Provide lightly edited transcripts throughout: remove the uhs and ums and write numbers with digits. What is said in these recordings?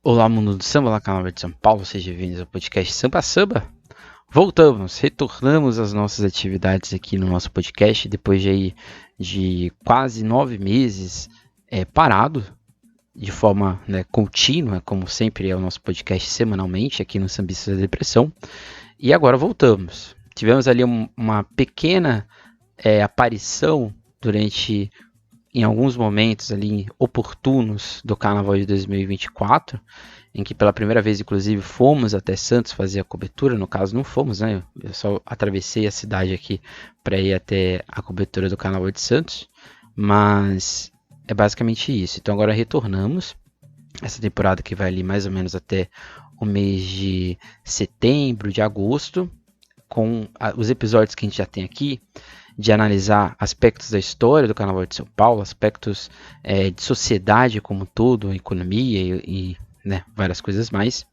Olá, mundo do samba, lá canal de São Paulo, sejam bem-vindos ao podcast Samba Samba. Voltamos, retornamos às nossas atividades aqui no nosso podcast, depois de quase 9 meses parado, de forma contínua, como sempre é o nosso podcast semanalmente aqui no Sambistas da Depressão. E agora voltamos. Tivemos ali uma pequena aparição em alguns momentos ali oportunos do Carnaval de 2024, em que pela primeira vez, inclusive, fomos até Santos fazer a cobertura. No caso, não fomos, né? Eu só atravessei a cidade aqui para ir até a cobertura do Carnaval de Santos, mas é basicamente isso. Então agora retornamos essa temporada que vai ali mais ou menos até o mês de setembro, de agosto, com os episódios que a gente já tem aqui, de analisar aspectos da história do Carnaval de São Paulo, aspectos de sociedade como um todo, economia e várias coisas mais.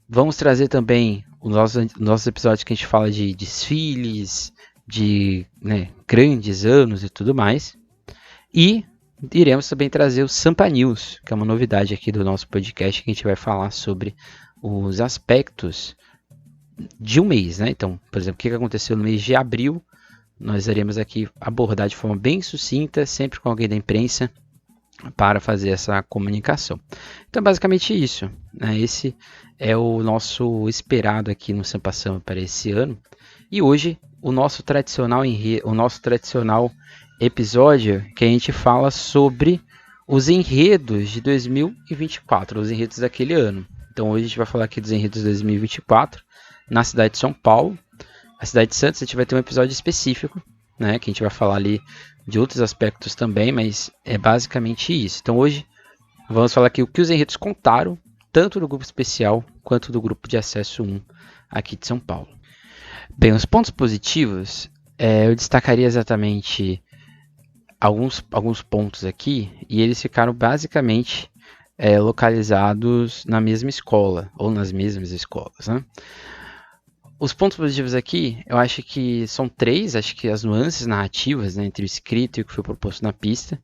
Vamos trazer também os nossos episódios que a gente fala de desfiles, de grandes anos e tudo mais. E iremos também trazer o Sampa News, que é uma novidade aqui do nosso podcast, que a gente vai falar sobre os aspectos de um mês, né? Então, por exemplo, o que aconteceu no mês de abril, nós iremos aqui abordar de forma bem sucinta, sempre com alguém da imprensa, para fazer essa comunicação. Então, basicamente isso, né? Esse é o nosso esperado aqui no Sampa Samba para esse ano. E hoje, o nosso tradicional episódio, que a gente fala sobre os enredos de 2024, os enredos daquele ano. Então, hoje a gente vai falar aqui dos enredos de 2024, na cidade de São Paulo. A cidade de Santos a gente vai ter um episódio específico, né, que a gente vai falar ali de outros aspectos também, mas é basicamente isso. Então hoje vamos falar aqui o que os enredos contaram, tanto do grupo especial quanto do grupo de acesso 1 aqui de São Paulo. Bem, os pontos positivos, eu destacaria exatamente alguns pontos aqui, e eles ficaram basicamente localizados na mesma escola, ou nas mesmas escolas, né? Os pontos positivos aqui, eu acho que são três, acho que as nuances narrativas, né, entre o escrito e o que foi proposto na pista,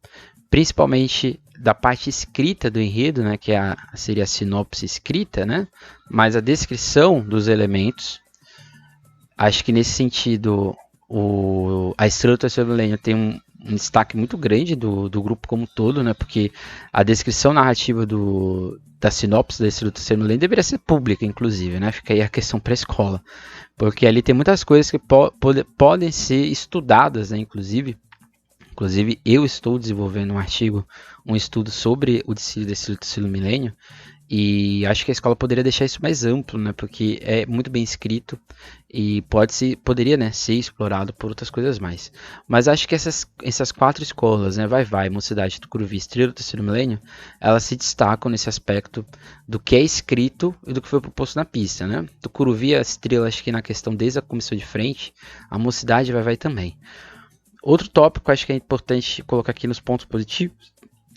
principalmente da parte escrita do enredo, né, que seria a sinopse escrita, né, mas a descrição dos elementos. Acho que nesse sentido, a Estrela do Terceiro Milênio tem um destaque muito grande do grupo como um todo, né, porque a descrição narrativa da sinopse da Estrela do Terceiro Milênio deveria ser pública, inclusive, né? Fica aí a questão para a escola, porque ali tem muitas coisas que podem ser estudadas, né? Inclusive eu estou desenvolvendo um estudo sobre o desfile da Estrela do Terceiro Milênio, e acho que a escola poderia deixar isso mais amplo, né? Porque é muito bem escrito e poderia, né, ser explorado por outras coisas mais. Mas acho que essas quatro escolas, né, Vai, Mocidade, Tucuruvi, Estrela do Terceiro Milênio, elas se destacam nesse aspecto do que é escrito e do que foi proposto na pista, né? Tucuruvi, a Estrela, acho que na questão desde a comissão de frente, a Mocidade, Vai também. Outro tópico, acho que é importante colocar aqui nos pontos positivos,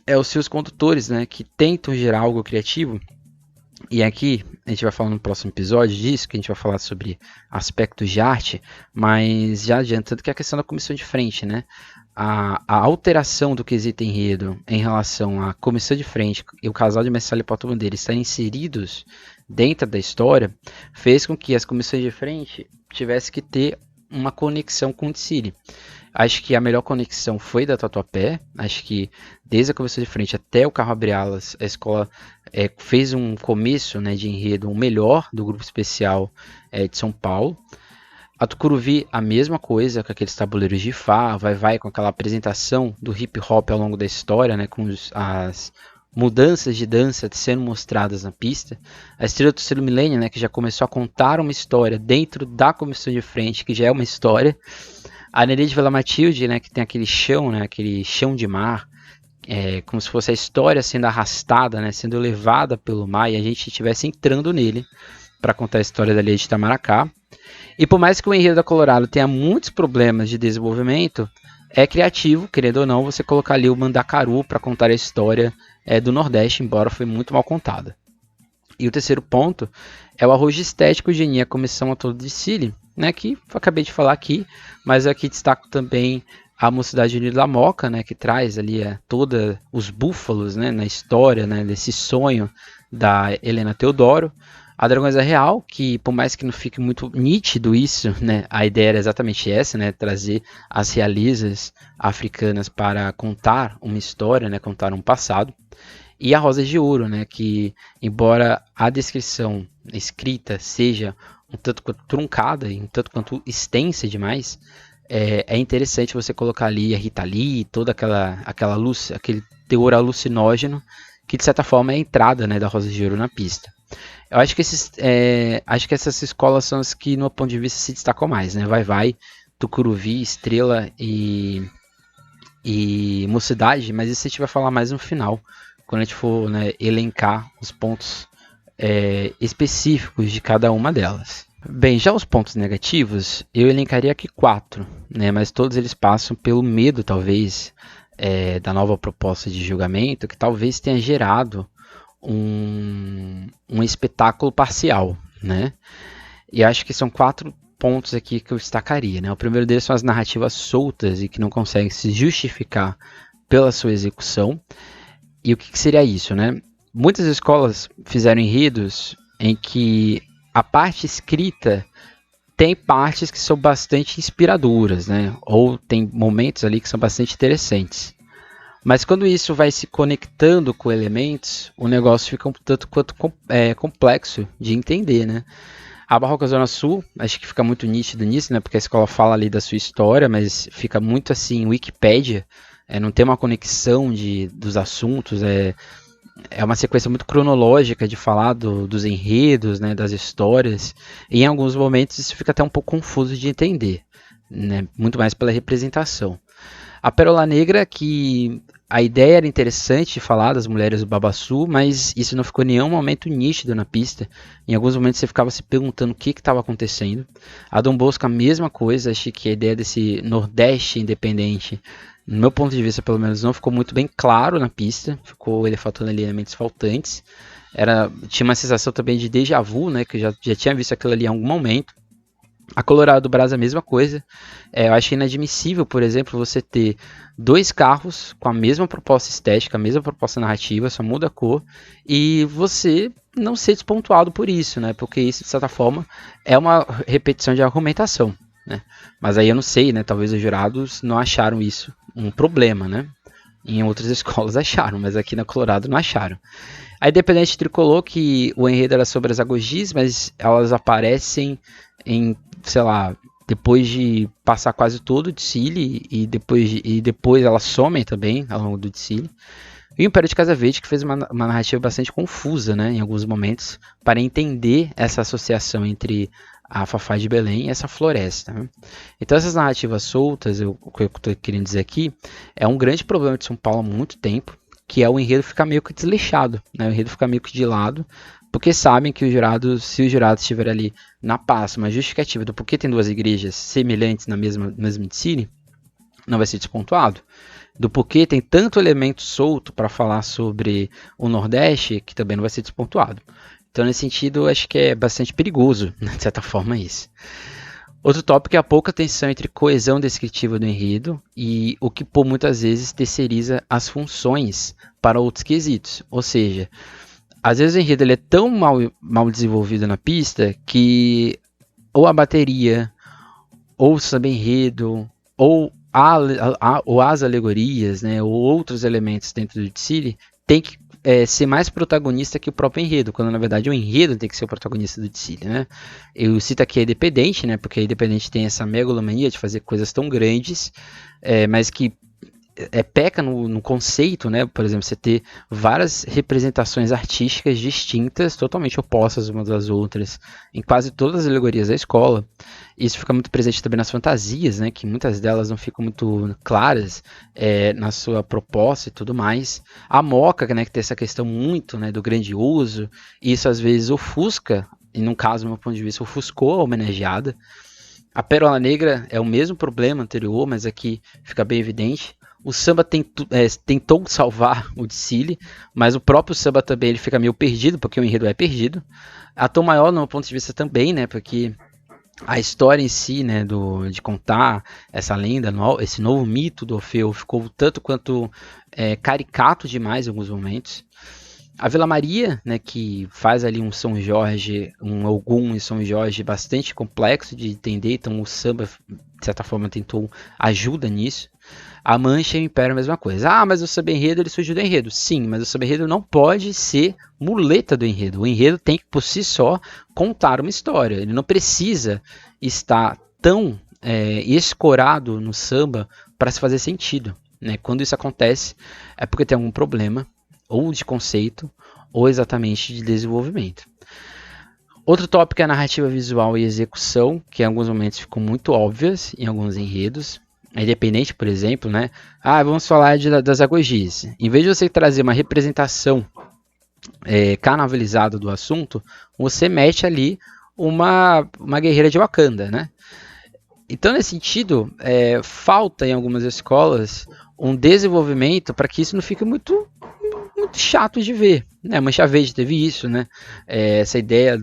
é os seus condutores, né, que tentam gerar algo criativo. E aqui a gente vai falar no próximo episódio disso, que a gente vai falar sobre aspectos de arte, mas já adiantando que é a questão da comissão de frente, né? A alteração do quesito enredo em relação à comissão de frente e o casal de Messalha e Porta-Bandeira estarem inseridos dentro da história, fez com que as comissões de frente tivessem que ter uma conexão com o desfile. Acho que a melhor conexão foi da Tatuapé. Acho que desde a comissão de frente até o carro abre alas, a escola fez um começo, né, de enredo, o melhor do grupo especial de São Paulo. A Tucuruvi, a mesma coisa, com aqueles tabuleiros de Fá, Vai com aquela apresentação do hip hop ao longo da história, né, com as mudanças de dança sendo mostradas na pista. A Estrela do Terceiro Milênio, né, que já começou a contar uma história dentro da comissão de frente, que já é uma história. A Nereide Vila Matilde, né, que tem aquele chão de mar, como se fosse a história sendo arrastada, né, sendo levada pelo mar, e a gente estivesse entrando nele para contar a história da Ilha de Itamaracá. E por mais que o enredo da Colorado tenha muitos problemas de desenvolvimento, é criativo, querendo ou não, você colocar ali o Mandacaru para contar a história do Nordeste, embora foi muito mal contada. E o terceiro ponto é o arrojo estético de a comissão a todo desfile, né, que eu acabei de falar aqui, mas aqui destaco também a Mocidade Unida da Moca, né, que traz ali todos os búfalos, né, na história, né, desse sonho da Helena Teodoro. A Dragões da Real, que por mais que não fique muito nítido isso, né, a ideia era exatamente essa, né, trazer as realisas africanas para contar uma história, né, contar um passado. E a Rosas de Ouro, né, que embora a descrição escrita seja um tanto quanto truncada e um tanto quanto extensa demais, é interessante você colocar ali a Rita Lee, toda aquela luz, aquele teor alucinógeno, que de certa forma é a entrada, né, da Rosas de Ouro na pista. Eu acho que acho que essas escolas são as que, no meu ponto de vista, se destacam mais, né? Vai, Tucuruvi, Estrela e Mocidade, mas isso a gente vai falar mais no final, quando a gente for, né, elencar os pontos específicos de cada uma delas. Bem, já os pontos negativos, eu elencaria aqui 4, né, mas todos eles passam pelo medo, talvez, da nova proposta de julgamento, que talvez tenha gerado um espetáculo parcial, né? E acho que são 4 pontos aqui que eu destacaria, né? O primeiro deles são as narrativas soltas e que não conseguem se justificar pela sua execução. E o que seria isso, né? Muitas escolas fizeram enredos em que a parte escrita tem partes que são bastante inspiradoras, né? Ou tem momentos ali que são bastante interessantes. Mas quando isso vai se conectando com elementos, o negócio fica um tanto quanto complexo de entender, né? A Barroca Zona Sul, acho que fica muito nítido nisso, né? Porque a escola fala ali da sua história, mas fica muito assim, Wikipédia, não tem uma conexão dos assuntos, é uma sequência muito cronológica de falar dos enredos, né? Das histórias, e em alguns momentos isso fica até um pouco confuso de entender, né? Muito mais pela representação. A Pérola Negra, que a ideia era interessante de falar das mulheres do Babaçu, mas isso não ficou em nenhum momento nítido na pista. Em alguns momentos você ficava se perguntando o que estava acontecendo. A Dom Bosco, a mesma coisa. Achei que a ideia desse Nordeste independente, no meu ponto de vista pelo menos, não ficou muito bem claro na pista. Ficou ele faltando ali elementos faltantes. Tinha uma sensação também de déjà vu, né, que eu já tinha visto aquilo ali em algum momento. A Colorado do Brás a mesma coisa. Eu acho inadmissível, por exemplo, você ter 2 carros com a mesma proposta estética, a mesma proposta narrativa, só muda a cor, e você não ser despontuado por isso, né? Porque isso, de certa forma, é uma repetição de argumentação, né? Mas aí eu não sei, né? Talvez os jurados não acharam isso um problema, né? Em outras escolas acharam, mas aqui na Colorado não acharam. A Independente Tricolor, que o enredo era sobre as agogis, mas elas aparecem em, sei lá, depois de passar quase todo o desfile e depois elas somem também ao longo do desfile. E o Império de Casa Verde, que fez uma narrativa bastante confusa, né, em alguns momentos, para entender essa associação entre a Fafá de Belém e essa floresta, né? Então essas narrativas soltas, o que eu estou querendo dizer aqui, é um grande problema de São Paulo há muito tempo, que é o enredo ficar meio que desleixado, né? O enredo ficar meio que de lado, porque sabem que se o jurado estiver ali na paz, uma justificativa do porquê tem 2 igrejas semelhantes no mesmo desfile, não vai ser despontuado. Do porquê tem tanto elemento solto para falar sobre o Nordeste, que também não vai ser despontuado. Então, nesse sentido, acho que é bastante perigoso, de certa forma, isso. Outro tópico é a pouca tensão entre coesão descritiva do enredo e o que por muitas vezes terceiriza as funções para outros quesitos. Ou seja, às vezes o enredo ele é tão mal desenvolvido na pista que ou a bateria, ou o samba-enredo, ou as alegorias, né, ou outros elementos dentro do desfile tem que ser mais protagonista que o próprio enredo, quando na verdade o enredo tem que ser o protagonista do desfile, né? Eu cito aqui a Independente, né, porque a Independente tem essa megalomania de fazer coisas tão grandes, mas que peca no conceito, né? Por exemplo, você ter várias representações artísticas distintas, totalmente opostas umas das outras, em quase todas as alegorias da escola. Isso fica muito presente também nas fantasias, né? Que muitas delas não ficam muito claras na sua proposta e tudo mais. A Moca, né? Que tem essa questão muito, né, do grandioso, e isso às vezes ofusca, e no caso, do meu ponto de vista, ofuscou a homenageada. A Pérola Negra é o mesmo problema anterior, mas aqui fica bem evidente. O samba tentou salvar o desfile, mas o próprio samba também ele fica meio perdido, porque o enredo é perdido. A Tom Maior, no meu ponto de vista, também, né? Porque a história em si, né, de contar essa lenda, esse novo mito do Orfeu ficou tanto quanto caricato demais em alguns momentos. A Vila Maria, né, que faz ali um São Jorge, um Ogum e São Jorge bastante complexo de entender, então o samba, de certa forma, tentou ajuda nisso. A Mancha e o Império, a mesma coisa. Ah, mas o samba enredo ele surgiu do enredo. Sim, mas o samba enredo não pode ser muleta do enredo. O enredo tem que, por si só, contar uma história. Ele não precisa estar tão escorado no samba para se fazer sentido. Né? Quando isso acontece, é porque tem algum problema, ou de conceito, ou exatamente de desenvolvimento. Outro tópico é a narrativa visual e execução, que em alguns momentos ficam muito óbvias em alguns enredos. É independente, por exemplo, né? Vamos falar das agogis. Em vez de você trazer uma representação carnavalizada do assunto, você mete ali uma guerreira de Wakanda, né? Então, nesse sentido, falta em algumas escolas um desenvolvimento para que isso não fique muito chato de ver. Né? Mancha Verde teve isso, né? Essa ideia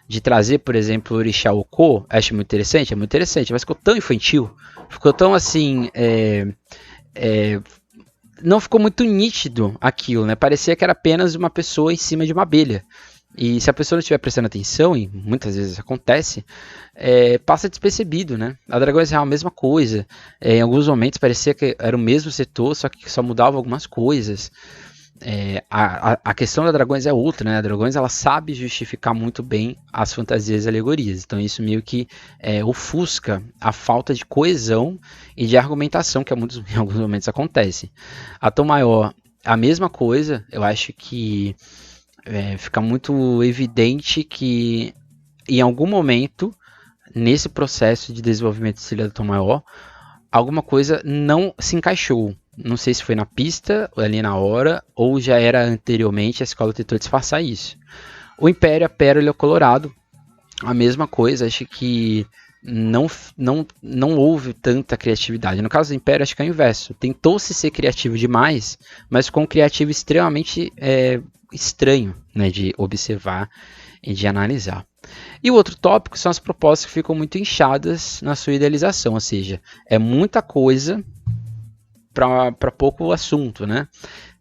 de trazer, por exemplo, o Orixá Oko, acho muito interessante, mas ficou tão infantil, ficou tão assim, não ficou muito nítido aquilo, né? Parecia que era apenas uma pessoa em cima de uma abelha. E se a pessoa não estiver prestando atenção, e muitas vezes acontece, passa despercebido, né? A Dragões Real, a mesma coisa. Em alguns momentos parecia que era o mesmo setor, só que só mudava algumas coisas. A questão da Dragões é outra, né? A Dragões ela sabe justificar muito bem as fantasias e alegorias. Então isso meio que ofusca a falta de coesão e de argumentação que em alguns momentos acontece. A Tom Maior, a mesma coisa. Eu acho que fica muito evidente que em algum momento, nesse processo de desenvolvimento de Ilha da Tom Maior, alguma coisa não se encaixou. Não sei se foi na pista, ali na hora, ou já era anteriormente, a escola tentou disfarçar isso. O Império, a Pérola e o Colorado, a mesma coisa, acho que não houve tanta criatividade. No caso do Império, acho que é o inverso. Tentou-se ser criativo demais, mas com um criativo extremamente estranho, né, de observar e de analisar. E o outro tópico são as propostas que ficam muito inchadas na sua idealização, ou seja, é muita coisa para pouco assunto, né?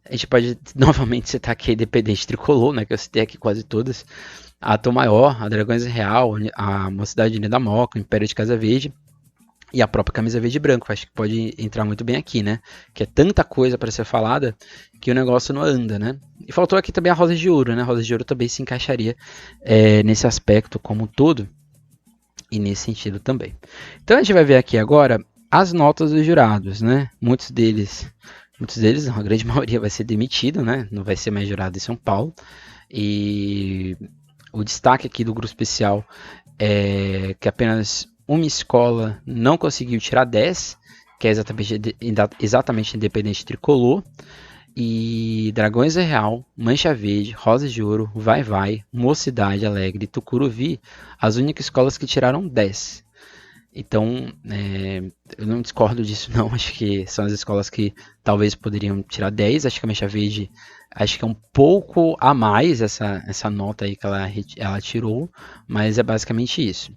A gente pode novamente citar aqui a Independente Tricolor, né, que eu citei aqui quase todas, a Tom Maior, a Dragões Real, a Mocidade Unida Moca, o Império de Casa Verde e a própria Camisa Verde e Branco. Acho que pode entrar muito bem aqui, né? Que é tanta coisa para ser falada que o negócio não anda, né? E faltou aqui também a Rosa de Ouro, né? A Rosa de Ouro também se encaixaria nesse aspecto como um todo e nesse sentido também. Então a gente vai ver aqui agora as notas dos jurados, né? Muitos deles, não, a grande maioria vai ser demitido, né? Não vai ser mais jurado em São Paulo. E o destaque aqui do grupo especial é que apenas uma escola não conseguiu tirar 10, que é exatamente Independente Tricolor. E Dragões Real, Mancha Verde, Rosa de Ouro, Vai Vai, Mocidade Alegre e Tucuruvi, as únicas escolas que tiraram 10. Então, eu não discordo disso não, acho que são as escolas que talvez poderiam tirar 10, acho que a Mancha Verde, acho que é um pouco a mais essa nota aí que ela tirou, mas é basicamente isso.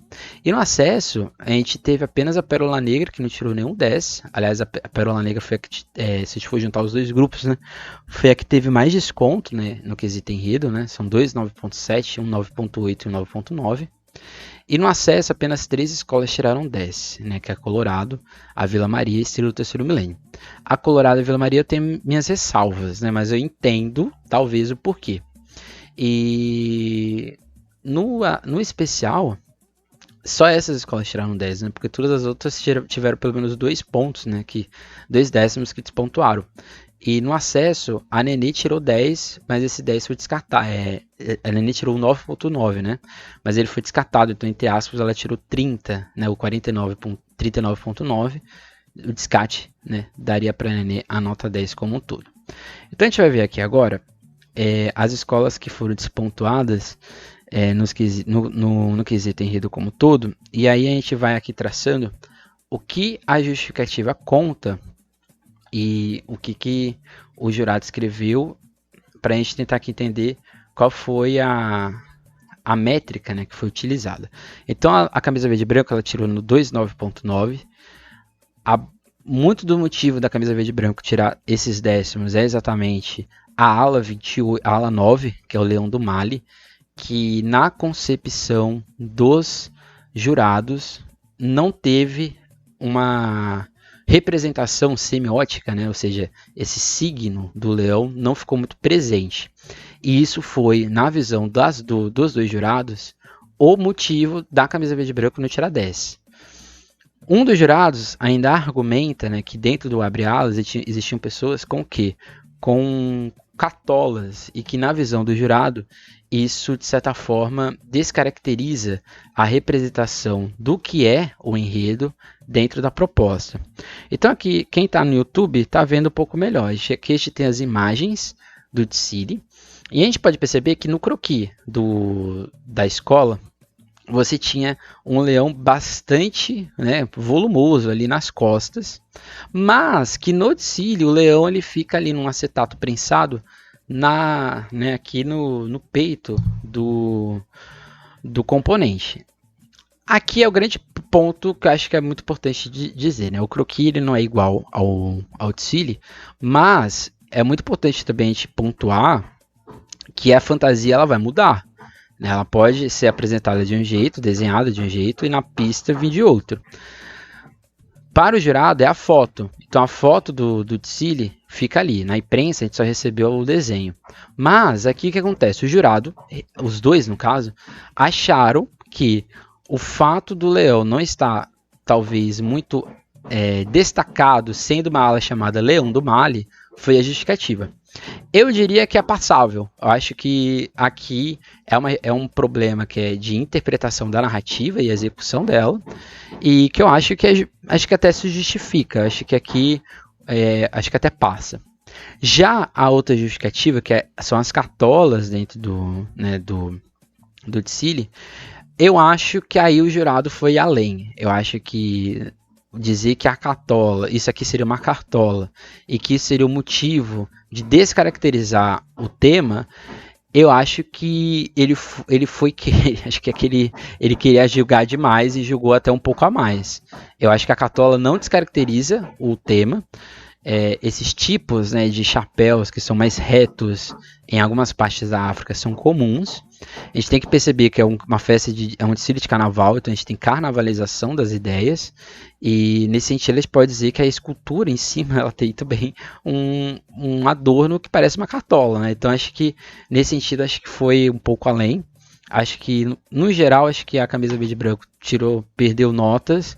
E no acesso, a gente teve apenas a Pérola Negra, que não tirou nenhum 10, aliás, a Pérola Negra foi a que, se a gente for juntar os dois grupos, né, foi a que teve mais desconto, né, no quesito enredo, né, são dois 9.7, um 9.8 e um 9.9. E no acesso, apenas 3 escolas tiraram 10, né, que é a Colorado, a Vila Maria e Estrela do Terceiro Milênio. A Colorado e a Vila Maria eu tenho minhas ressalvas, né, mas eu entendo, talvez, o porquê. E no especial, só essas escolas tiraram 10, né, porque todas as outras tiveram pelo menos 2 pontos, né, 2 décimos que despontuaram. E no acesso, a Nenê tirou 10, mas esse 10 foi descartado. A Nenê tirou 9.9, né? Mas ele foi descartado, então, entre aspas, ela tirou 30, né? O 39.9. O descarte, né? Daria para a Nenê a nota 10 como um todo. Então, a gente vai ver aqui agora as escolas que foram despontuadas no quesito enredo como um todo. E aí a gente vai aqui traçando o que a justificativa conta e o que o jurado escreveu para a gente tentar aqui entender qual foi a métrica, né, que foi utilizada. Então a camisa verde e branco ela tirou no 29.9. Muito do motivo da camisa verde e branco tirar esses décimos é exatamente a ala 28, a ala 9, que é o Leão do Mali, que na concepção dos jurados não teve uma representação semiótica, né? Ou seja, esse signo do leão não ficou muito presente. E isso foi, na visão dos dois jurados, o motivo da camisa verde e branco não tirar 10. Um dos jurados ainda argumenta, né, que dentro do abre alas existiam pessoas com o quê? Com cartolas, e que na visão do jurado isso de certa forma descaracteriza a representação do que é o enredo dentro da proposta. Então aqui quem está no YouTube está vendo um pouco melhor. Aqui a gente tem as imagens do desfile e a gente pode perceber que no croquis da escola você tinha um leão bastante, né, volumoso ali nas costas, mas que no desfile o leão ele fica ali num acetato prensado né, aqui no peito do componente. Aqui é o grande ponto que eu acho que é muito importante de dizer, né? O croquis ele não é igual ao desfile, mas é muito importante também a gente pontuar que a fantasia ela vai mudar. Ela pode ser apresentada de um jeito, desenhada de um jeito e na pista vir de outro. Para o jurado é a foto. Então a foto do desfile fica ali. Na imprensa a gente só recebeu o desenho. Mas aqui o que acontece? O jurado, os dois no caso, acharam que o fato do leão não estar talvez muito destacado, sendo uma ala chamada Leão do Mali, foi a justificativa. Eu diria que é passável. Eu acho que aqui é um problema que é de interpretação da narrativa e execução dela, e que eu acho que até se justifica. Acho que aqui acho que até passa. Já a outra justificativa, que são as cartolas dentro do desfile, eu acho que aí o jurado foi além. Eu acho que dizer que a cartola, isso aqui seria uma cartola, e que isso seria o motivo de descaracterizar o tema, eu acho que ele foi acho que ele queria julgar demais e julgou até um pouco a mais. Eu acho que a cartola não descaracteriza o tema. Esses tipos, né, de chapéus que são mais retos em algumas partes da África são comuns. A gente tem que perceber que é uma festa é um desfile de carnaval, então a gente tem carnavalização das ideias, e nesse sentido a gente pode dizer que a escultura em cima ela tem também um adorno que parece uma cartola, né? Então acho que nesse sentido acho que foi um pouco além. Acho que no geral acho que a camisa verde e branco perdeu notas,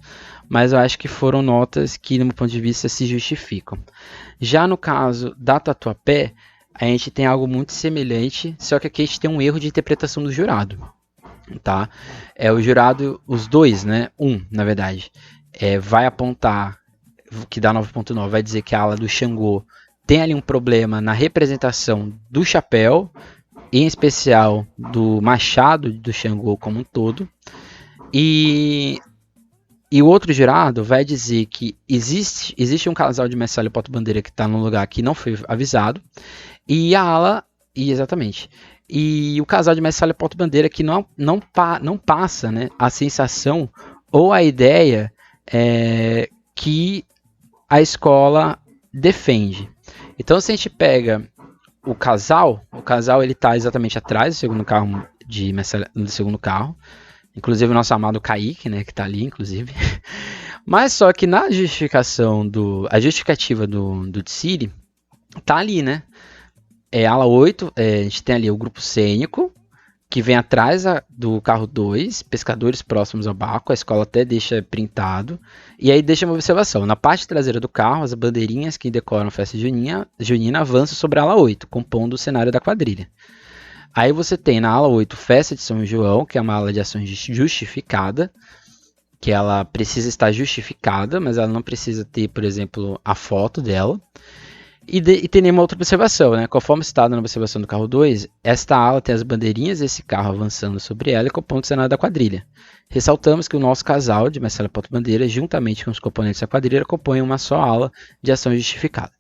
mas eu acho que foram notas que, no meu ponto de vista, se justificam. Já no caso da Tatuapé, a gente tem algo muito semelhante, só que aqui a gente tem um erro de interpretação do jurado. Tá? O jurado, os dois, né? Na verdade, vai apontar, que dá 9.9, vai dizer que a ala do Xangô tem ali um problema na representação do chapéu, em especial do machado do Xangô como um todo, e o outro jurado vai dizer que existe um casal de mestre e porta-bandeira que está num lugar que não foi avisado, e a ala, exatamente, e o casal de mestre e porta-bandeira que não passa, né, a sensação ou a ideia que a escola defende. Então se a gente pega o casal ele está exatamente atrás do segundo carro do segundo carro. Inclusive o nosso amado Kaique, né, que está ali, inclusive. Mas só que na justificação a justificativa do desfile tá ali, né? Ala 8, a gente tem ali o grupo cênico, que vem atrás do carro 2, pescadores próximos ao barco, a escola até deixa printado. E aí deixa uma observação, na parte traseira do carro, as bandeirinhas que decoram a festa junina avançam sobre a ala 8, compondo o cenário da quadrilha. Aí você tem na ala 8 Festa de São João, que é uma ala de ações justificada, que ela precisa estar justificada, mas ela não precisa ter, por exemplo, a foto dela. E tem nenhuma outra observação, né? Conforme citado na observação do carro 2, esta ala tem as bandeirinhas desse carro avançando sobre ela e compondo o cenário da quadrilha. Ressaltamos que o nosso casal de Marcelo Porta-Bandeira, juntamente com os componentes da quadrilha, compõem uma só ala de ação justificada.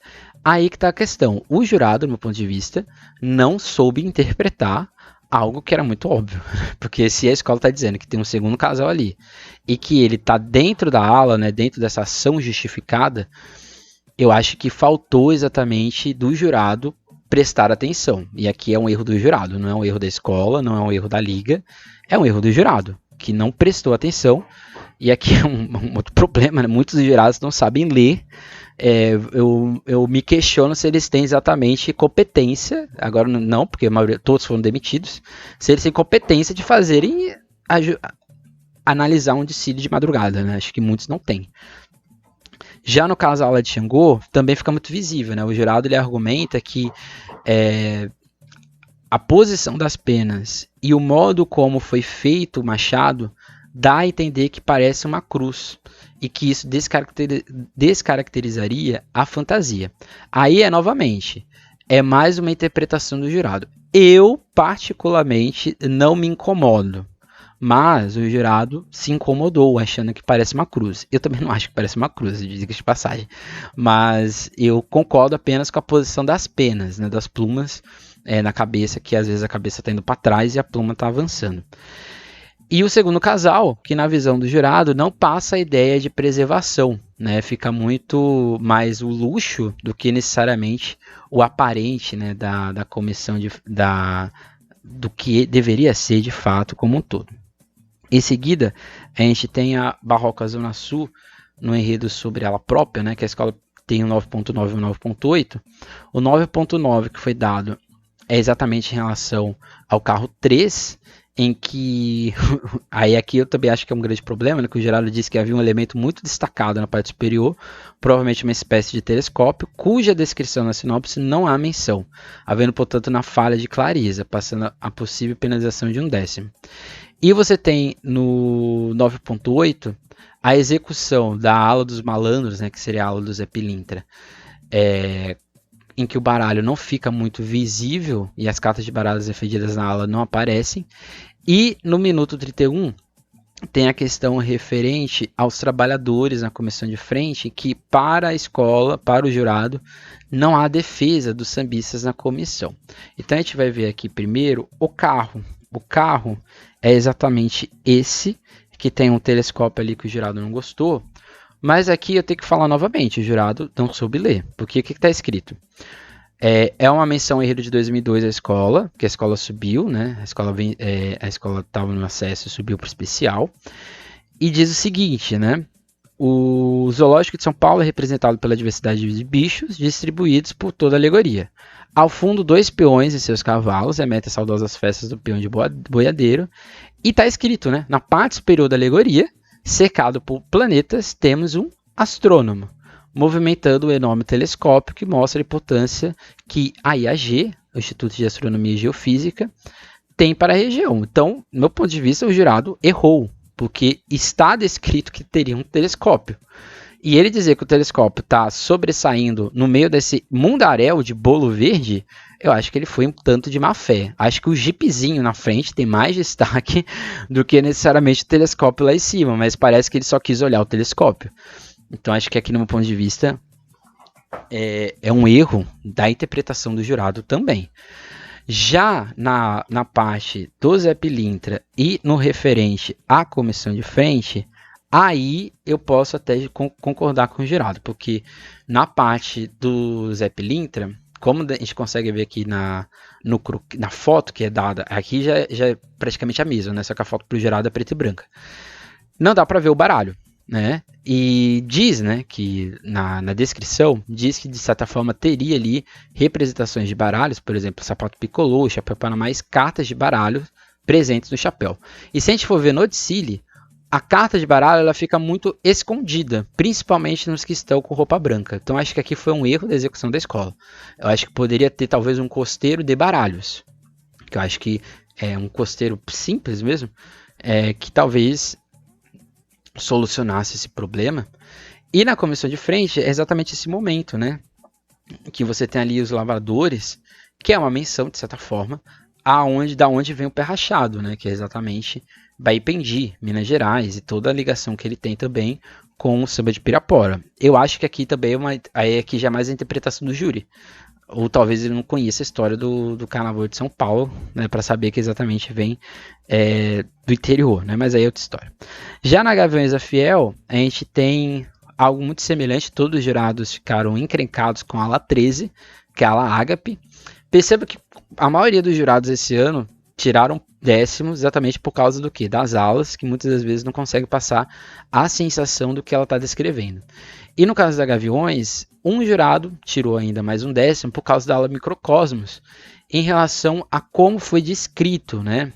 Aí que está a questão. O jurado, do meu ponto de vista, não soube interpretar algo que era muito óbvio, porque se a escola está dizendo que tem um segundo casal ali e que ele está dentro da ala, né, dentro dessa ação justificada, eu acho que faltou exatamente do jurado prestar atenção. E aqui é um erro do jurado, não é um erro da escola, não é um erro da liga, é um erro do jurado, que não prestou atenção. E aqui é um outro problema, né? Muitos jurados não sabem ler. Eu me questiono se eles têm exatamente competência, agora não, porque a maioria, todos foram demitidos, se eles têm competência de fazerem, analisar um dissídio de madrugada, né? Acho que muitos não têm. Já no caso da aula de Xangô, também fica muito visível, né? O jurado ele argumenta que a posição das penas e o modo como foi feito o machado dá a entender que parece uma cruz e que isso descaracterizaria a fantasia. Aí novamente, é mais uma interpretação do jurado. Eu, particularmente, não me incomodo. Mas o jurado se incomodou, achando que parece uma cruz. Eu também não acho que parece uma cruz, diga de passagem. Mas eu concordo apenas com a posição das penas, né, das plumas na cabeça, que às vezes a cabeça está indo para trás e a pluma está avançando. E o segundo casal, que na visão do jurado não passa a ideia de preservação, né? Fica muito mais o luxo do que necessariamente o aparente, né, da comissão do que deveria ser de fato como um todo. Em seguida, a gente tem a Barroca Zona Sul no enredo sobre ela própria, né, que a escola tem o 9.9 e o 9.8. O 9.9 que foi dado é exatamente em relação ao carro 3, em que, aí aqui eu também acho que é um grande problema, né, que o Geraldo disse que havia um elemento muito destacado na parte superior, provavelmente uma espécie de telescópio, cuja descrição na sinopse não há menção, havendo, portanto, na falha de clareza, passando a possível penalização de 1/10. E você tem no 9.8 a execução da ala dos malandros, né, que seria a ala do Zé Pilintra, em que o baralho não fica muito visível e as cartas de baralhos efedidas na ala não aparecem. E no minuto 31 tem a questão referente aos trabalhadores na comissão de frente, que para a escola, para o jurado, não há defesa dos sambistas na comissão. Então a gente vai ver aqui primeiro o carro. O carro é exatamente esse, que tem um telescópio ali que o jurado não gostou, mas aqui eu tenho que falar novamente, o jurado não soube ler, porque o que está escrito? É uma menção ao enredo de 2002 à escola, que a escola subiu, né? A escola estava no acesso e subiu para o especial, e diz o seguinte, né? O zoológico de São Paulo é representado pela diversidade de bichos distribuídos por toda a alegoria. Ao fundo, 2 peões e seus cavalos remetem às saudosas festas do peão de boiadeiro. E está escrito, né? Na parte superior da alegoria, cercado por planetas, temos um astrônomo, movimentando o enorme telescópio que mostra a importância que a IAG, o Instituto de Astronomia e Geofísica, tem para a região. Então, do meu ponto de vista, o jurado errou, porque está descrito que teria um telescópio. E ele dizer que o telescópio está sobressaindo no meio desse mundaréu de bolo verde, eu acho que ele foi um tanto de má fé. Acho que o jeepzinho na frente tem mais destaque do que necessariamente o telescópio lá em cima, mas parece que ele só quis olhar o telescópio. Então acho que aqui, no meu ponto de vista, é um erro da interpretação do jurado também. Já na parte do Zé Pilintra e no referente à comissão de frente, aí eu posso até concordar com o jurado, porque na parte do Zé Pilintra, como a gente consegue ver aqui na foto que é dada, aqui já é praticamente a mesma, né? Só que a foto para o jurado é preta e branca. Não dá para ver o baralho, né? E diz, né, que na descrição, diz que de certa forma teria ali representações de baralhos, por exemplo, sapato picolô, chapéu panamá, cartas de baralho presentes no chapéu. E se a gente for ver no desfile, a carta de baralho ela fica muito escondida, principalmente nos que estão com roupa branca. Então acho que aqui foi um erro da execução da escola. Eu acho que poderia ter talvez um costeiro de baralhos, que eu acho que é um costeiro simples mesmo, que talvez solucionasse esse problema. E na comissão de frente é exatamente esse momento, né, que você tem ali os lavradores, que é uma menção de certa forma da onde vem o pé rachado, né, que é exatamente Baipendi, Minas Gerais, e toda a ligação que ele tem também com o samba de Pirapora. Eu acho que aqui também aqui já é mais a interpretação do júri. ou talvez ele não conheça a história do Carnaval de São Paulo, né, para saber que exatamente vem do interior, né, mas aí é outra história. Já na Gaviões da Fiel, a gente tem algo muito semelhante, todos os jurados ficaram encrencados com a ala 13, que é a ala ágape. Perceba que a maioria dos jurados esse ano tiraram décimos exatamente por causa do quê? Das alas, que muitas das vezes não conseguem passar a sensação do que ela está descrevendo. E no caso da Gaviões, um jurado tirou ainda mais um décimo por causa da ala Microcosmos, em relação a como foi descrito, né?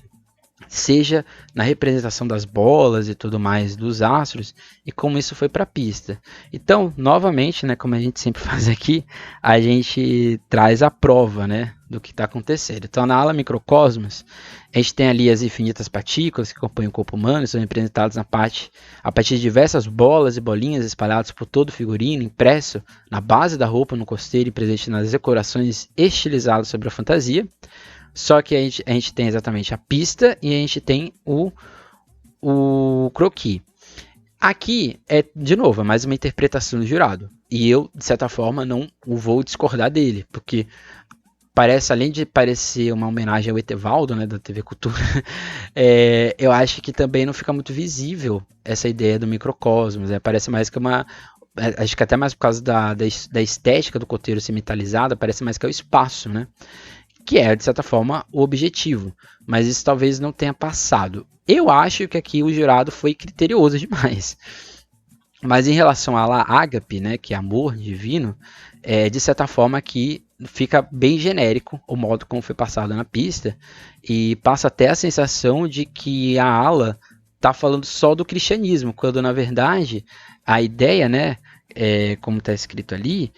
Seja na representação das bolas e tudo mais dos astros, e como isso foi para a pista. Então, novamente, né, como a gente sempre faz aqui, a gente traz a prova, né, do que está acontecendo. Então, na ala Microcosmos, a gente tem ali as infinitas partículas que compõem o corpo humano, são representadas a partir de diversas bolas e bolinhas espalhadas por todo o figurino, impresso na base da roupa, no costeiro e presente nas decorações estilizadas sobre a fantasia. Só que a gente tem exatamente a pista e a gente tem o croquis. Aqui de novo, é mais uma interpretação do jurado. E eu, de certa forma, não vou discordar dele, porque parece, além de parecer uma homenagem ao Etevaldo, né, da TV Cultura, eu acho que também não fica muito visível essa ideia do microcosmos. Parece mais que acho que até mais por causa da estética do coteiro ser metalizada, parece mais que é o espaço, né? Que é, de certa forma, o objetivo. Mas isso talvez não tenha passado. Eu acho que aqui o jurado foi criterioso demais. Mas em relação à ala ágape, né, que é amor divino, de certa forma aqui fica bem genérico o modo como foi passado na pista. E passa até a sensação de que a ala está falando só do cristianismo, quando na verdade a ideia, né, como está escrito ali,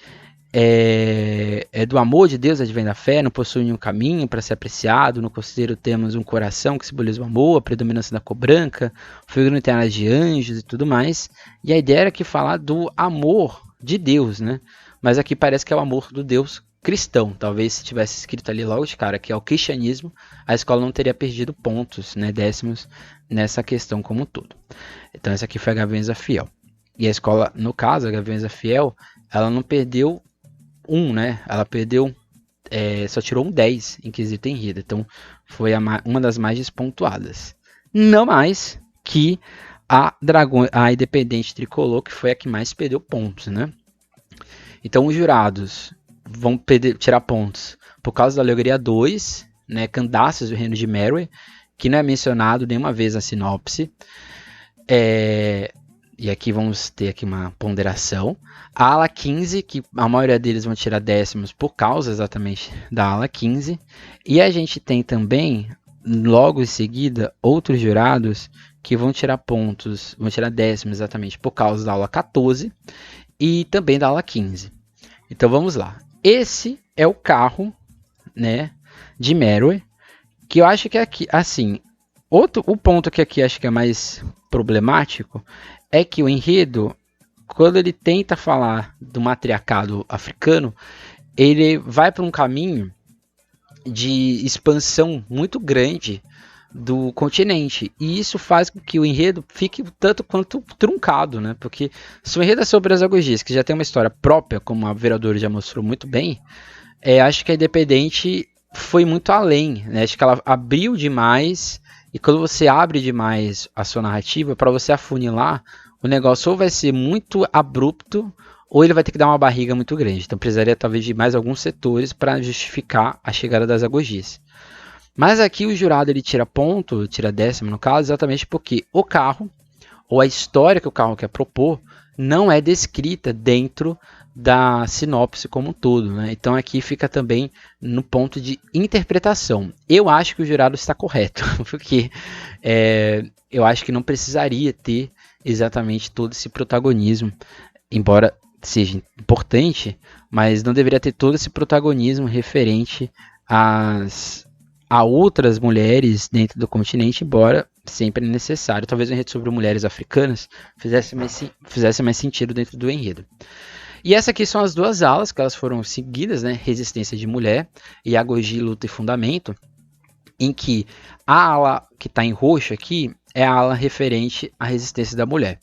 é do amor de Deus, advém da fé, não possui nenhum caminho para ser apreciado. No costeiro temos um coração que simboliza o amor, a predominância da cor branca, o figurino tem de anjos e tudo mais. E a ideia era que falar do amor de Deus, né? Mas aqui parece que é o amor do Deus cristão. Talvez se tivesse escrito ali logo de cara que é o cristianismo, a escola não teria perdido pontos, né, décimos, nessa questão como um todo. Então essa aqui foi a Gaviões da Fiel. E a escola, no caso, a Gaviões da Fiel, ela não perdeu né? Ela perdeu, só tirou um 10 em quesito enredo. Então foi uma das mais despontuadas. Não mais que a Independente Tricolor, que foi a que mais perdeu pontos, né? Então os jurados vão tirar pontos por causa da Alegoria 2, né? Candaces do Reino de Meroe, que não é mencionado nenhuma vez na sinopse. E aqui vamos ter aqui uma ponderação. A ala 15, que a maioria deles vão tirar décimos por causa exatamente da ala 15. E a gente tem também, logo em seguida, outros jurados que vão tirar pontos, vão tirar décimos exatamente por causa da ala 14 e também da ala 15. Então vamos lá. Esse é o carro, né, de Meroe, que eu acho que aqui, assim, o ponto que aqui acho que é mais problemático é que o enredo, quando ele tenta falar do matriarcado africano, ele vai para um caminho de expansão muito grande do continente. E isso faz com que o enredo fique tanto quanto truncado, né? Porque se o enredo é sobre as agogias, que já tem uma história própria, como a Vereadora já mostrou muito bem, acho que a Independente foi muito além, né? Acho que ela abriu demais, e quando você abre demais a sua narrativa, para você afunilar, o negócio ou vai ser muito abrupto, ou ele vai ter que dar uma barriga muito grande. Então precisaria talvez de mais alguns setores para justificar a chegada das agogias. Mas aqui o jurado ele tira ponto, tira décimo no caso, exatamente porque o carro, ou a história que o carro quer propor, não é descrita dentro da sinopse como um todo, né? Então aqui fica também no ponto de interpretação. Eu acho que o jurado está correto, porque eu acho que não precisaria ter exatamente todo esse protagonismo, embora seja importante, mas não deveria ter todo esse protagonismo referente a outras mulheres dentro do continente, embora sempre necessário. Talvez um enredo sobre mulheres africanas fizesse mais sentido dentro do enredo. E essa aqui são as duas alas que elas foram seguidas, né? Resistência de mulher e agogia, luta e fundamento, em que a ala que está em roxo aqui é a ala referente à resistência da mulher.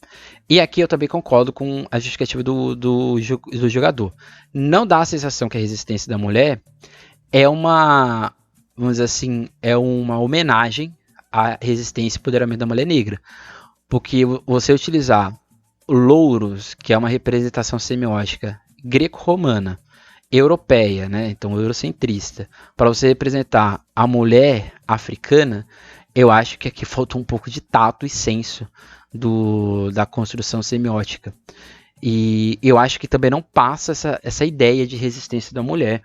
E aqui eu também concordo com a justificativa do jogador. Não dá a sensação que a resistência da mulher é uma, vamos dizer assim, é uma homenagem à resistência e empoderamento da mulher negra. Porque você utilizar louros, que é uma representação semiótica greco-romana, europeia, né? Então eurocentrista, para você representar a mulher africana, eu acho que aqui faltou um pouco de tato e senso da construção semiótica. E eu acho que também não passa essa ideia de resistência da mulher,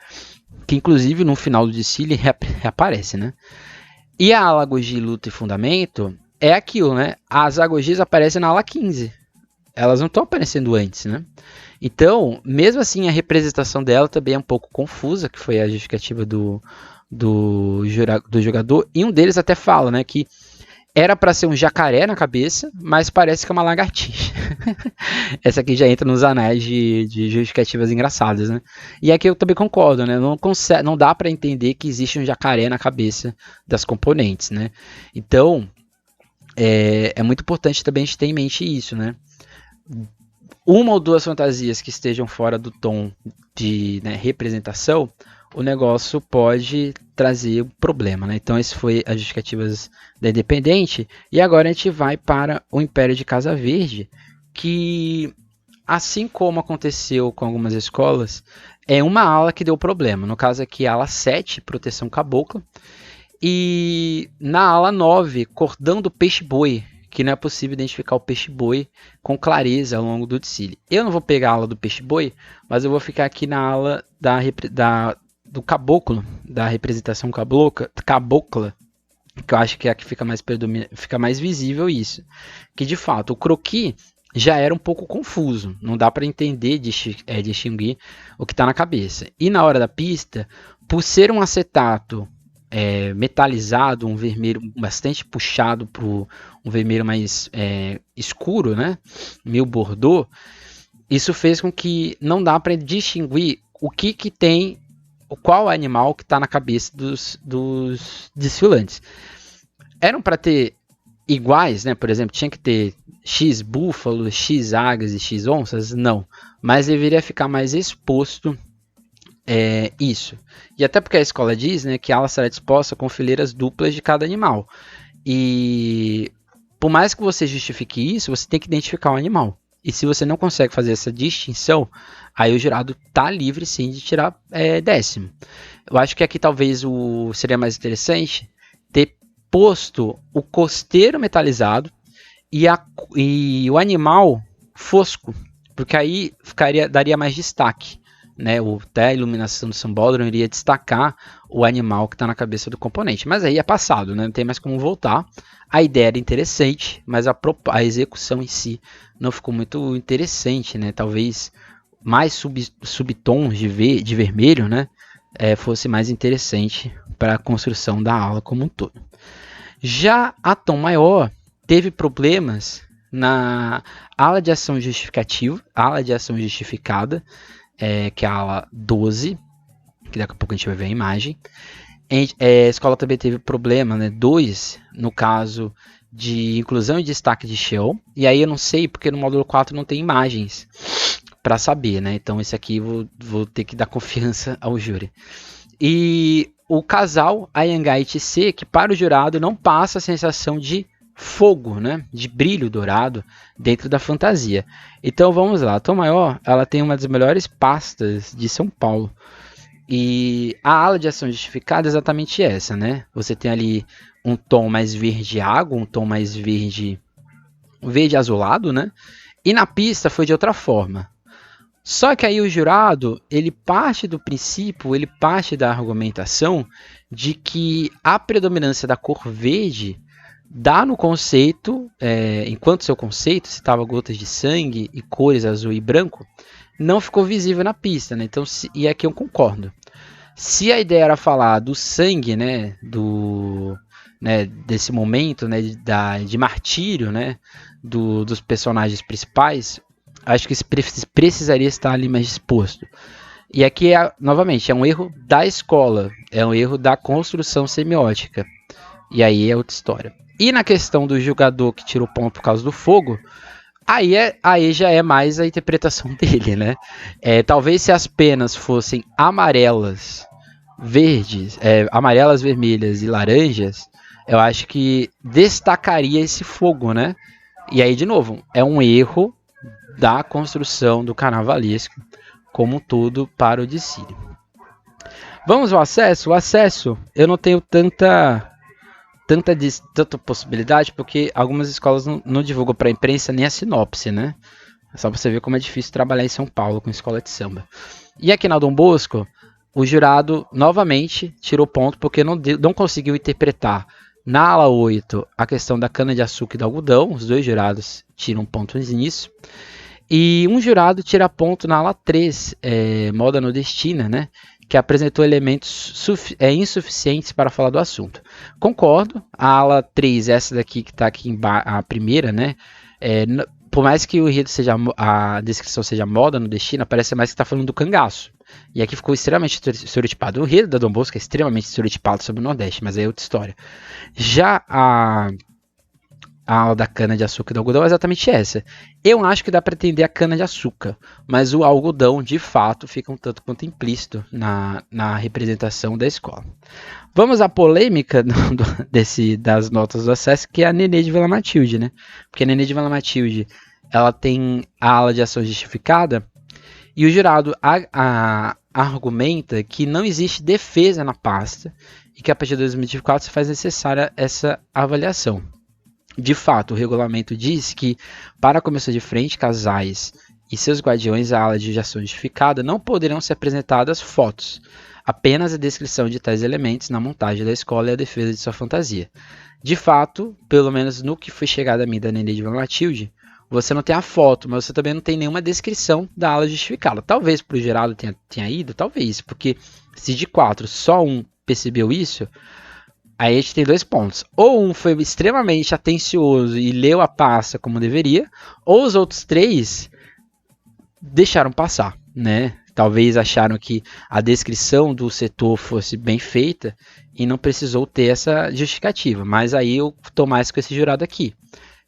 que inclusive no final do Decile reaparece, né? E a alagogia, luta e fundamento é aquilo, né? As agogias aparecem na ala 15. Elas não estão aparecendo antes, né? Então, mesmo assim, a representação dela também é um pouco confusa, que foi a justificativa do jogador. E um deles até fala, né, que era para ser um jacaré na cabeça, mas parece que é uma lagartixa. Essa aqui já entra nos anais de justificativas engraçadas, né? E aqui eu também concordo, né? Não dá para entender que existe um jacaré na cabeça das componentes, né? Então, é muito importante também a gente ter em mente isso, né? Uma ou duas fantasias que estejam fora do tom de, né, representação, o negócio pode trazer um problema, né? Então, esse foi as justificativas da Independente. E agora a gente vai para o Império de Casa Verde, que, assim como aconteceu com algumas escolas, é uma ala que deu problema. No caso aqui, a ala 7, Proteção Cabocla. E na ala 9, Cordão do Peixe-Boi, que não é possível identificar o peixe-boi com clareza ao longo do Decile. Eu não vou pegar a ala do peixe-boi, mas eu vou ficar aqui na ala do caboclo, da representação cabocla, que eu acho que é a que fica mais visível isso. Que de fato, o croquis já era um pouco confuso, não dá para entender, distinguir o que está na cabeça. E na hora da pista, por ser um acetato metalizado, um vermelho bastante puxado para um vermelho mais escuro, né? Meio bordô, isso fez com que não dá para distinguir o que tem, qual animal que está na cabeça dos desfilantes. Eram para ter iguais, né? Por exemplo, tinha que ter X búfalos, X águias e X onças? Não, mas deveria ficar mais exposto isso. E até porque a escola diz, né, que a ala será disposta com fileiras duplas de cada animal. E por mais que você justifique isso, você tem que identificar o animal. E se você não consegue fazer essa distinção, aí o jurado está livre sim de tirar décimo. Eu acho que aqui talvez seria mais interessante ter posto o costeiro metalizado e o animal fosco, porque aí daria mais destaque. Né, até a iluminação do Sambódromo iria destacar o animal que está na cabeça do componente. Mas aí é passado, né, não tem mais como voltar. A ideia era interessante, mas a execução em si não ficou muito interessante. Né? Talvez mais subtons de vermelho, né, fosse mais interessante para a construção da ala como um todo. Já a Tom Maior teve problemas na ala de ação justificativa, ala de ação justificada, que é a ala 12, que daqui a pouco a gente vai ver a imagem. A escola também teve problema, né, 2, no caso de inclusão e destaque de shell. E aí eu não sei, porque no módulo 4 não tem imagens para saber, né? Então esse aqui vou ter que dar confiança ao júri. E o casal Anhangá e TC, que para o jurado não passa a sensação de fogo, né, de brilho dourado dentro da fantasia. Então vamos lá, a Tom Maior, ela tem uma das melhores pastas de São Paulo. E a ala de ação justificada é exatamente essa, né? Você tem ali um tom mais verde água, um tom mais verde azulado, né? E na pista foi de outra forma. Só que aí o jurado, ele parte do princípio, ele parte da argumentação de que a predominância da cor verde dá no conceito, enquanto seu conceito citava gotas de sangue e cores azul e branco, não ficou visível na pista, né? Então, e aqui eu concordo. Se a ideia era falar do sangue, né, desse momento, né, de martírio, né, dos personagens principais, acho que isso precisaria estar ali mais exposto. E aqui, novamente, é um erro da escola, é um erro da construção semiótica. E aí é outra história. E na questão do jogador que tirou ponto por causa do fogo, aí já é mais a interpretação dele, né? Talvez se as penas fossem amarelas, verdes, amarelas, vermelhas e laranjas, eu acho que destacaria esse fogo, né? E aí, de novo, é um erro da construção do carnavalesco como um todo para o desfile. Vamos ao acesso? O acesso, eu não tenho tanta possibilidade, porque algumas escolas não divulgam para a imprensa nem a sinopse, né? Só para você ver como é difícil trabalhar em São Paulo com escola de samba. E aqui na Dom Bosco, o jurado novamente tirou ponto porque não conseguiu interpretar na ala 8 a questão da cana-de-açúcar e do algodão. Os dois jurados tiram pontos nisso. E um jurado tira ponto na ala 3, moda nordestina, né? Que apresentou elementos insuficientes para falar do assunto. Concordo, a ala 3, essa daqui que está aqui a primeira, né? Por mais que o enredo a descrição seja moda nordestina, parece mais que está falando do cangaço. E aqui ficou extremamente estereotipado. O enredo da Dom Bosco é extremamente estereotipado sobre o Nordeste, mas aí é outra história. Já a ala da cana-de-açúcar e do algodão é exatamente essa. Eu acho que dá para entender a cana-de-açúcar, mas o algodão, de fato, fica um tanto quanto implícito na representação da escola. Vamos à polêmica das notas do acesso, que é a Nenê de Vila Matilde, né? Porque a Nenê de Vila Matilde, ela tem a ala de ação justificada, e o jurado argumenta que não existe defesa na pasta, e que a partir de 2024 se faz necessária essa avaliação. De fato, o regulamento diz que, para a comissão de frente, casais e seus guardiões, a ala de ação justificada não poderão ser apresentadas fotos, apenas a descrição de tais elementos na montagem da escola e a defesa de sua fantasia. De fato, pelo menos no que foi chegado a mim da Nenê de Vila Matilde, você não tem a foto, mas você também não tem nenhuma descrição da ala justificada. Talvez para o jurado tenha ido, talvez, porque se de 4 só um percebeu isso, aí a gente tem 2 pontos. Ou um foi extremamente atencioso e leu a pasta como deveria, ou os outros 3 deixaram passar, né? Talvez acharam que a descrição do setor fosse bem feita e não precisou ter essa justificativa. Mas aí eu estou mais com esse jurado aqui.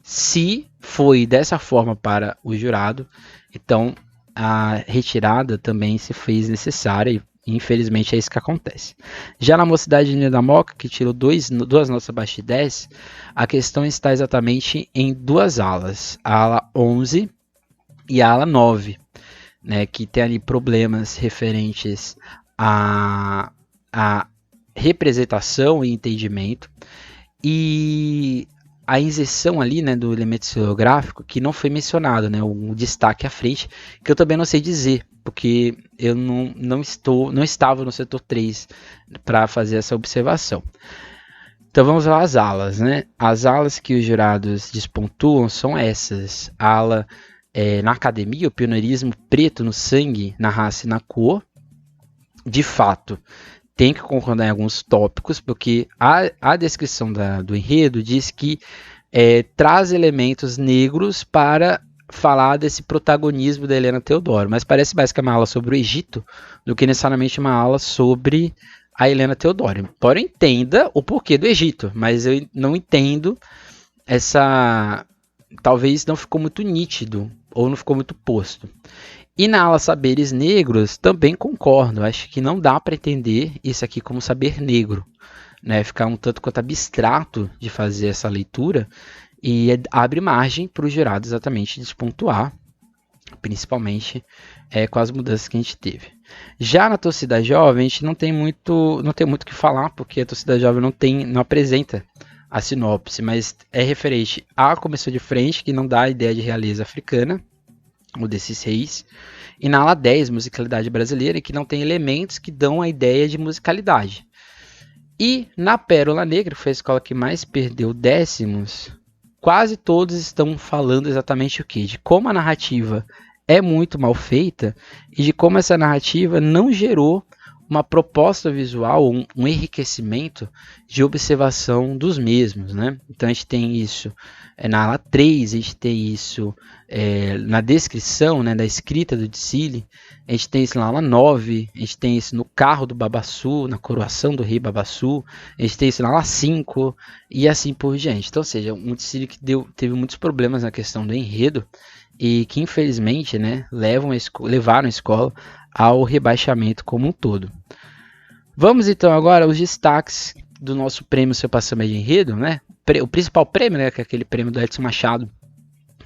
Se foi dessa forma para o jurado, então a retirada também se fez necessária e infelizmente é isso que acontece. Já na Mocidade de da Moca, que tirou 2 notas abaixo de 10, a questão está exatamente em 2 alas, a ala 11 e a ala 9, né, que tem ali problemas referentes à representação e entendimento, e a inserção ali, né, do elemento historiográfico que não foi mencionado, né, um destaque à frente, que eu também não sei dizer, porque eu não estava no setor 3 para fazer essa observação. Então vamos lá às alas, né? As alas que os jurados despontuam são essas. A ala na academia, o pioneirismo preto no sangue, na raça e na cor. De fato, tem que concordar em alguns tópicos, porque a descrição do enredo diz que traz elementos negros para falar desse protagonismo da Helena Teodoro, mas parece mais que é uma aula sobre o Egito do que necessariamente uma aula sobre a Helena Teodoro. Embora eu entenda o porquê do Egito, mas eu não entendo talvez não ficou muito nítido ou não ficou muito posto. E na aula Saberes Negros também concordo, acho que não dá para entender isso aqui como saber negro, né? Ficar um tanto quanto abstrato de fazer essa leitura, e abre margem para o jurado exatamente despontuar, principalmente com as mudanças que a gente teve. Já na torcida jovem, a gente não tem muito o que falar, porque a torcida jovem não apresenta a sinopse, mas é referente à comissão de frente, que não dá a ideia de realeza africana, ou desses reis, e na ala 10, musicalidade brasileira, que não tem elementos que dão a ideia de musicalidade. E na Pérola Negra, que foi a escola que mais perdeu décimos, quase todos estão falando exatamente o quê? De como a narrativa é muito mal feita e de como essa narrativa não gerou uma proposta visual, um enriquecimento de observação dos mesmos, né? Então a gente tem isso na ala 3, a gente tem isso na descrição, né, da escrita do Dicile, a gente tem isso na ala 9, a gente tem isso no carro do Babassu, na coroação do rei Babassu, a gente tem isso na ala 5 e assim por diante. Então, ou seja, um Dicile que teve muitos problemas na questão do enredo e que infelizmente, né, levaram a escola ao rebaixamento como um todo. Vamos então agora aos destaques do nosso prêmio Seu Passama de Enredo, né? O principal prêmio, né, que é aquele prêmio do Edson Machado,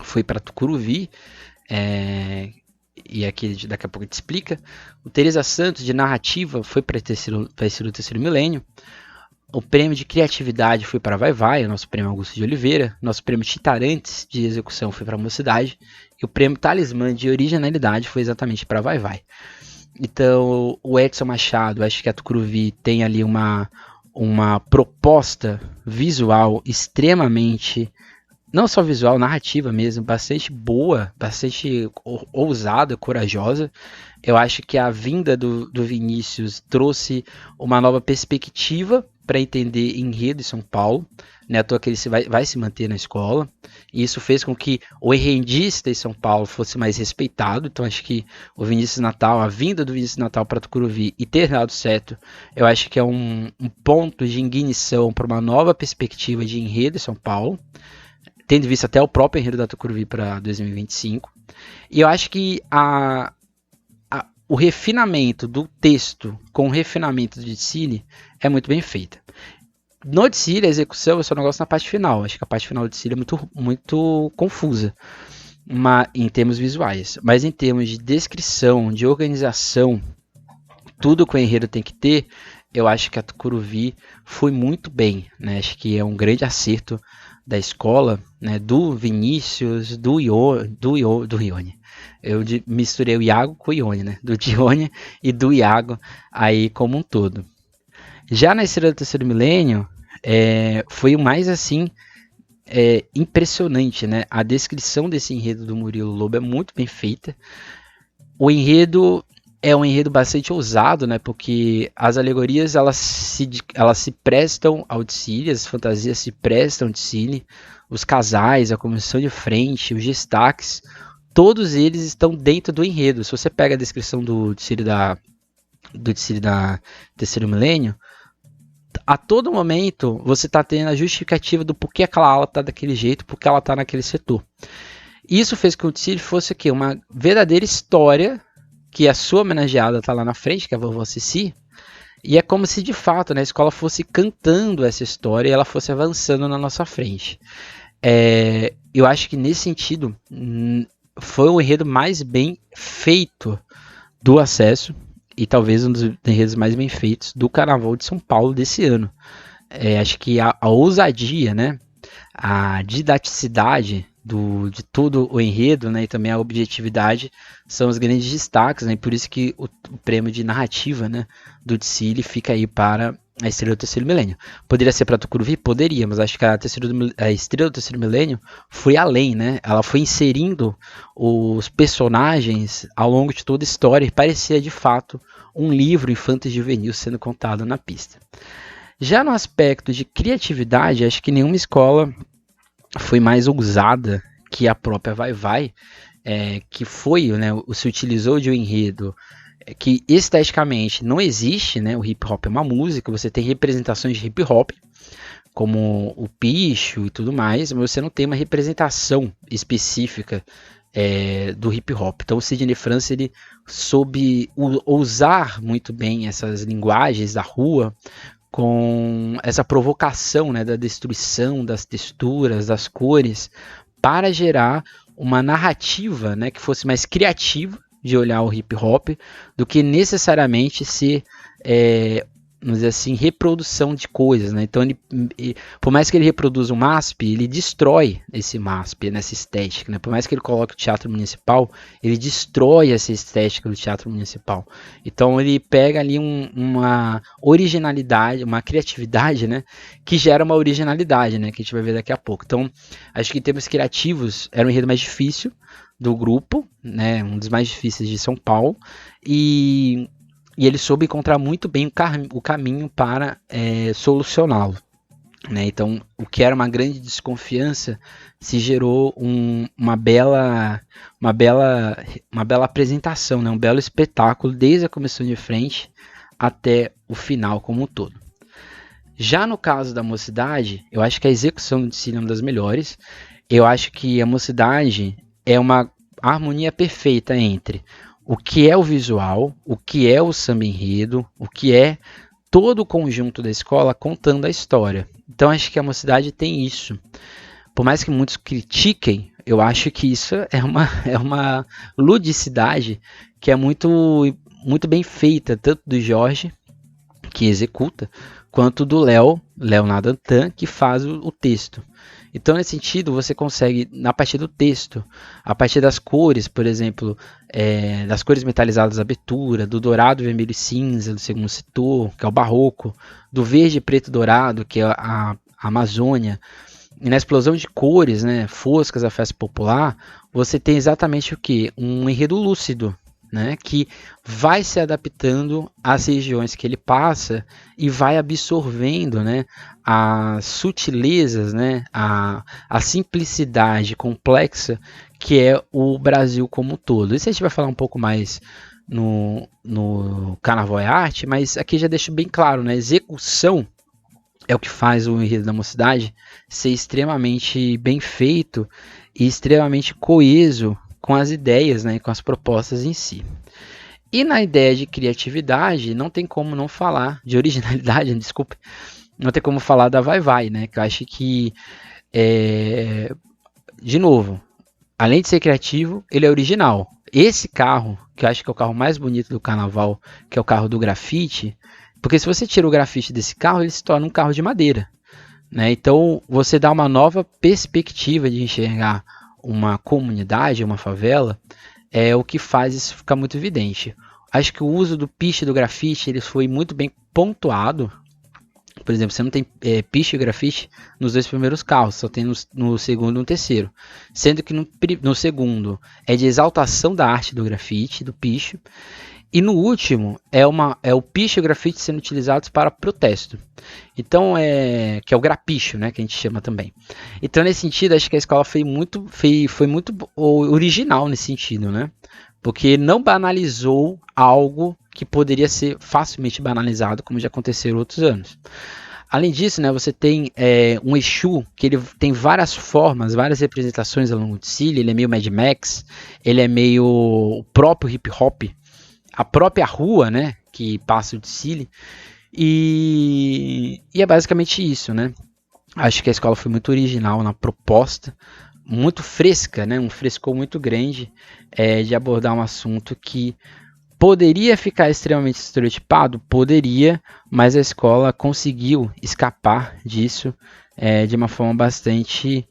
foi para Tucuruvi, e aqui daqui a pouco a gente explica. O Teresa Santos de narrativa foi para o terceiro milênio. O prêmio de criatividade foi para Vai Vai, o nosso prêmio Augusto de Oliveira. Nosso prêmio Titarantes de execução foi para Mocidade. E o prêmio Talismã de originalidade foi exatamente para Vai Vai. Então, o Edson Machado, acho que a Tucuruvi tem ali uma proposta visual extremamente, não só visual, narrativa mesmo, bastante boa, bastante ousada, corajosa. Eu acho que a vinda do Vinícius trouxe uma nova perspectiva para entender enredo em São Paulo, né? À toa que ele vai se manter na escola, e isso fez com que o enredista em São Paulo fosse mais respeitado. Então acho que o Vinícius Natal, a vinda do Vinícius Natal para Tucuruvi e ter dado certo, eu acho que é um ponto de ignição para uma nova perspectiva de enredo em São Paulo, tendo visto até o próprio enredo da Tucuruvi para 2025. E eu acho que o refinamento do texto com o refinamento de Dicile é muito bem feita. No Dicile, a execução é só um negócio na parte final. Acho que a parte final do Dicile é muito confusa em termos visuais. Mas em termos de descrição, de organização, tudo que o enredo tem que ter, eu acho que a Tucuruvi foi muito bem, né? Acho que é um grande acerto da escola, né? Do Vinícius, do Ione. Eu misturei o Iago com o Ione, né? Do Dione e do Iago aí como um todo. Já na Estrela do Terceiro Milênio, foi o mais assim impressionante, né? A descrição desse enredo do Murilo Lobo é muito bem feita. O enredo é um enredo bastante ousado, né? Porque as alegorias elas se prestam ao Dicile, as fantasias se prestam ao Dicile, os casais, a comissão de frente, os destaques, todos eles estão dentro do enredo. Se você pega a descrição do Dicile da Terceiro Milênio, a todo momento você está tendo a justificativa do porquê aquela ala está daquele jeito, porque ela está naquele setor. Isso fez com que o Dicile fosse aqui uma verdadeira história, que a sua homenageada está lá na frente, que é a vovó Cici, e é como se de fato, né, a escola fosse cantando essa história e ela fosse avançando na nossa frente. Eu acho que nesse sentido foi o enredo mais bem feito do Acesso e talvez um dos enredos mais bem feitos do Carnaval de São Paulo desse ano. Acho que a ousadia, né, a didaticidade de todo o enredo, né, e também a objetividade são os grandes destaques, né, e por isso que o prêmio de narrativa, né, do Dicile fica aí para a Estrela do Terceiro Milênio. Poderia ser para Tucuruvi? Poderia, mas acho que a Estrela do Terceiro Milênio foi além, né? Ela foi inserindo os personagens ao longo de toda a história e parecia de fato um livro infanto-juvenil sendo contado na pista. Já no aspecto de criatividade, acho que nenhuma escola foi mais ousada que a própria Vai Vai, que foi, né, se utilizou de um enredo que esteticamente não existe, né? O hip hop é uma música, você tem representações de hip hop, como o picho e tudo mais, mas você não tem uma representação específica do hip hop. Então o Sidney France ele soube usar muito bem essas linguagens da rua, com essa provocação, né, da destruição das texturas, das cores, para gerar uma narrativa, né, que fosse mais criativa de olhar o hip hop do que necessariamente ser, vamos dizer assim, reprodução de coisas, né? Então, por mais que ele reproduza um MASP, ele destrói esse MASP nessa estética, né? Por mais que ele coloque o teatro municipal, ele destrói essa estética do teatro municipal. Então, ele pega ali uma originalidade, uma criatividade, né? Que gera uma originalidade, né? Que a gente vai ver daqui a pouco. Então, acho que em termos criativos, era um enredo mais difícil do grupo, né, um dos mais difíceis de São Paulo, e e ele soube encontrar muito bem o caminho para solucioná-lo. Né? Então, o que era uma grande desconfiança se gerou uma bela apresentação, né? Um belo espetáculo desde a comissão de frente até o final como um todo. Já no caso da Mocidade, eu acho que a execução do Cílio é uma das melhores. Eu acho que a Mocidade é uma harmonia perfeita entre o que é o visual, o que é o samba enredo, o que é todo o conjunto da escola contando a história. Então acho que a Mocidade tem isso. Por mais que muitos critiquem, eu acho que isso é uma ludicidade que é muito bem feita, tanto do Jorge, que executa, quanto do Leonardo Antan, que faz o texto. Então, nesse sentido, você consegue, a partir do texto, a partir das cores, por exemplo, das cores metalizadas da abertura, do dourado, vermelho e cinza, do segundo setor, que é o barroco, do verde, preto e dourado, que é a Amazônia, e na explosão de cores, né, foscas da festa popular, você tem exatamente o que? Um enredo lúcido, né, que vai se adaptando às regiões que ele passa e vai absorvendo, né, as sutilezas, né, a simplicidade complexa que é o Brasil como um todo. Isso a gente vai falar um pouco mais no Carnaval é Arte, mas aqui já deixo bem claro, né, a execução é o que faz o enredo da Mocidade ser extremamente bem feito e extremamente coeso com as ideias, né, e com as propostas em si. E na ideia de criatividade, não tem como não falar, de originalidade, desculpe, não tem como falar da Vai Vai, né, que eu acho que, de novo, além de ser criativo, ele é original. Esse carro, que eu acho que é o carro mais bonito do carnaval, que é o carro do grafite, porque se você tira o grafite desse carro, ele se torna um carro de madeira. Né? Então, você dá uma nova perspectiva de enxergar uma comunidade, uma favela, é o que faz isso ficar muito evidente. Acho que o uso do piche do grafite ele foi muito bem pontuado. Por exemplo, você não tem piche e grafite nos dois primeiros carros, só tem no segundo e no terceiro. Sendo que no segundo é de exaltação da arte do grafite, do piche. E no último é o piche e o grafite sendo utilizados para protesto. Então que é o grapicho, né, que a gente chama também. Então nesse sentido acho que a escola foi muito original nesse sentido, né? Porque não banalizou algo que poderia ser facilmente banalizado, como já aconteceu em outros anos. Além disso, né, você tem um Exu que ele tem várias formas, várias representações ao longo de si. Ele é meio Mad Max, ele é meio o próprio hip hop. A própria rua, né, que passa o desfile, e é basicamente isso, né? Acho que a escola foi muito original na proposta, muito fresca, né? Um frescor muito grande de abordar um assunto que poderia ficar extremamente estereotipado, poderia, mas a escola conseguiu escapar disso de uma forma bastante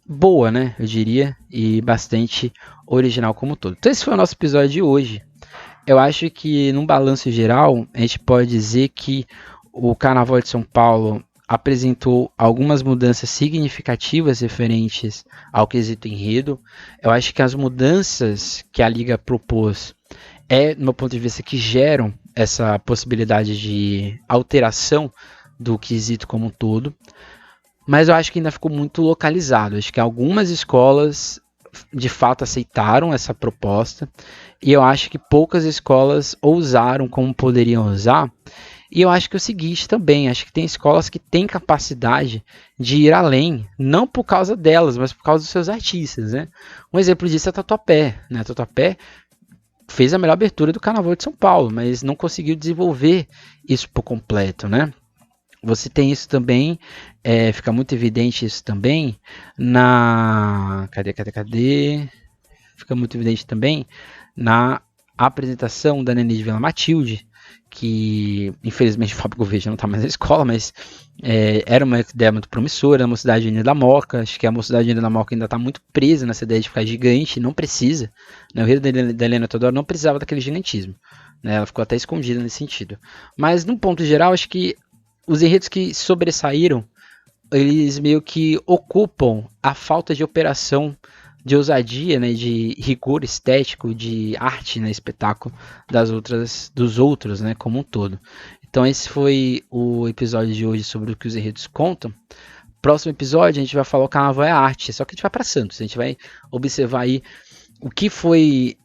boa, né? Eu diria, e bastante original como um todo. Então esse foi o nosso episódio de hoje. Eu acho que, num balanço geral, a gente pode dizer que o Carnaval de São Paulo apresentou algumas mudanças significativas referentes ao quesito enredo. Eu acho que as mudanças que a Liga propôs do meu ponto de vista, que geram essa possibilidade de alteração do quesito como um todo. Mas eu acho que ainda ficou muito localizado. Acho que algumas escolas de fato aceitaram essa proposta e eu acho que poucas escolas ousaram como poderiam usar. E eu acho que é o seguinte também, acho que tem escolas que têm capacidade de ir além, não por causa delas, mas por causa dos seus artistas, né? Um exemplo disso é a Tatuapé, né? A Tatuapé fez a melhor abertura do Carnaval de São Paulo, mas não conseguiu desenvolver isso por completo, né? Você tem isso também, fica muito evidente isso também na... Cadê? Fica muito evidente também na apresentação da Nenê de Vila Matilde, que infelizmente o Fábio Gouveia já não está mais na escola, mas era uma ideia muito promissora, a Mocidade Unida da Moca. Acho que a Mocidade Unida da Moca ainda está muito presa nessa ideia de ficar gigante, não precisa, né? O enredo da Helena Teodoro não precisava daquele gigantismo, né? Ela ficou até escondida nesse sentido. Mas, num ponto geral, acho que os enredos que sobressaíram, eles meio que ocupam a falta de operação de ousadia, né, de rigor estético, de arte, né, espetáculo dos outros, né, como um todo. Então esse foi o episódio de hoje sobre o que os enredos contam. Próximo episódio a gente vai falar o carnaval é arte, só que a gente vai para Santos, a gente vai observar aí o que foi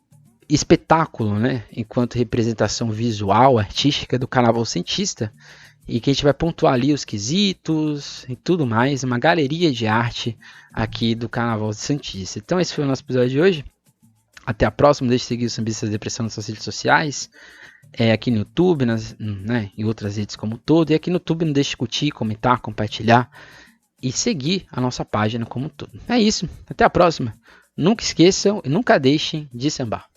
espetáculo, né, enquanto representação visual, artística do carnaval santista, e que a gente vai pontuar ali os quesitos e tudo mais, uma galeria de arte aqui do carnaval santista. Então esse foi o nosso episódio de hoje. Até a próxima, deixe de seguir o Sambistas Depressão nas suas redes sociais, aqui no YouTube, né, e outras redes como um todo, e aqui no YouTube não deixe de curtir, comentar, compartilhar e seguir a nossa página como um todo. É isso, até a próxima. Nunca esqueçam e nunca deixem de sambar.